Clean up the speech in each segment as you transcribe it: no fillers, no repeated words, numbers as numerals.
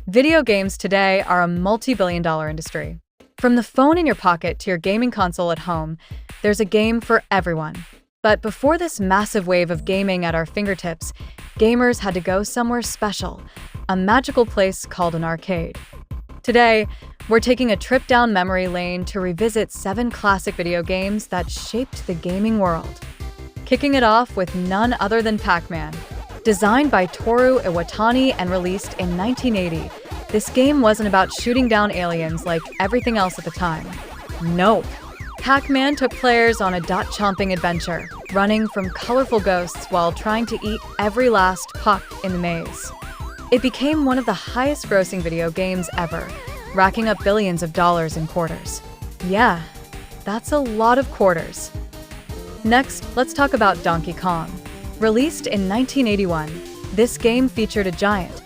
Video games today are a multi-billion-dollar industry. From the phone in your pocket to your gaming console at home, there's a game for everyone. But before this massive wave of gaming at our fingertips, gamers had to go somewhere special, a magical place called an arcade. Today, we're taking a trip down memory lane to revisit 7 classic video games that shaped the gaming world. Kicking it off with none other than Pac-Man. Designed by Toru Iwatani and released in 1980, this game wasn't about shooting down aliens like everything else at the time. Nope. Pac-Man took players on a dot-chomping adventure, running from colorful ghosts while trying to eat every last puck in the maze. It became one of the highest-grossing video games ever, racking up billions of dollars in quarters. Yeah, that's a lot of quarters. Next, let's talk about Donkey Kong. Released in 1981, this game featured a giant,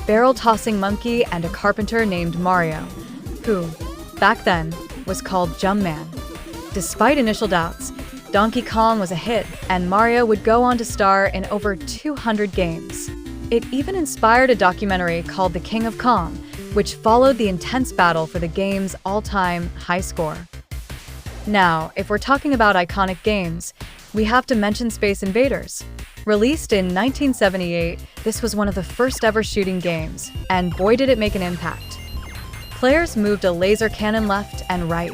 barrel-tossing monkey and a carpenter named Mario, who, back then, was called Jumpman. Despite initial doubts, Donkey Kong was a hit, and Mario would go on to star in over 200 games. It even inspired a documentary called The King of Kong, which followed the intense battle for the game's all-time high score. Now, if we're talking about iconic games, we have to mention Space Invaders. Released in 1978, this was one of the first ever shooting games, and boy did it make an impact. Players moved a laser cannon left and right,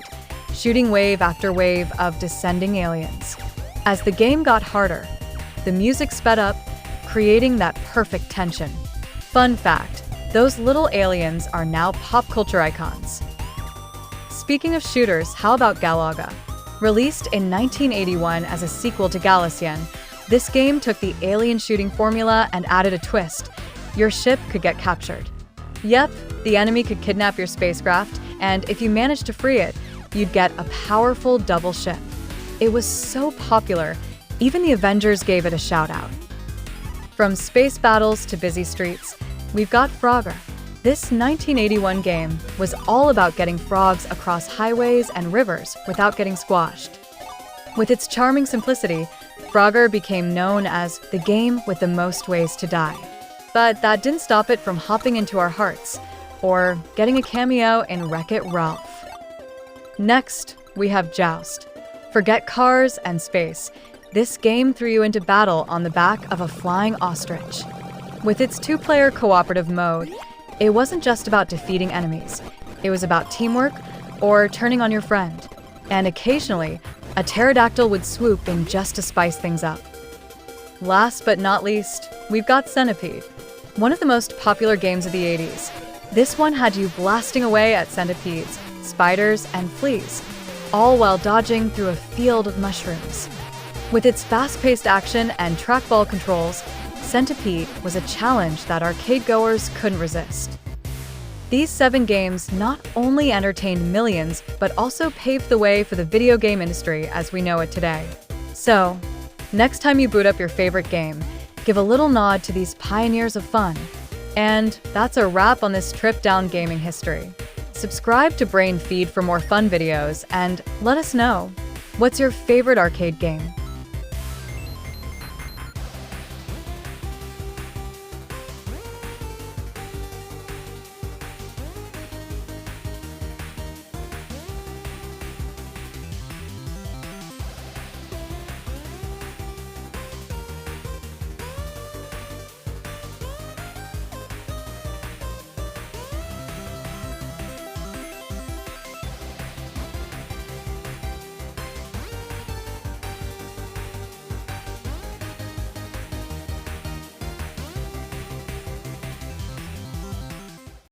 shooting wave after wave of descending aliens. As the game got harder, the music sped up, creating that perfect tension. Fun fact, those little aliens are now pop culture icons. Speaking of shooters, how about Galaga? Released in 1981 as a sequel to Galician, this game took the alien shooting formula and added a twist. Your ship could get captured. Yep, the enemy could kidnap your spacecraft, and if you managed to free it, you'd get a powerful double ship. It was so popular, even the Avengers gave it a shout-out. From space battles to busy streets, we've got Frogger. This 1981 game was all about getting frogs across highways and rivers without getting squashed. With its charming simplicity, Frogger became known as the game with the most ways to die. But that didn't stop it from hopping into our hearts, or getting a cameo in Wreck-It Ralph. Next, we have Joust. Forget cars and space. This game threw you into battle on the back of a flying ostrich. With its 2-player cooperative mode, it wasn't just about defeating enemies. It was about teamwork or turning on your friend. And occasionally, a pterodactyl would swoop in just to spice things up. Last but not least, we've got Centipede, one of the most popular games of the 80s. This one had you blasting away at centipedes, spiders, and fleas, all while dodging through a field of mushrooms. With its fast-paced action and trackball controls, Centipede was a challenge that arcade-goers couldn't resist. These 7 games not only entertained millions, but also paved the way for the video game industry as we know it today. So, next time you boot up your favorite game, give a little nod to these pioneers of fun. And that's a wrap on this trip down gaming history. Subscribe to Brain Feed for more fun videos, and let us know, what's your favorite arcade game?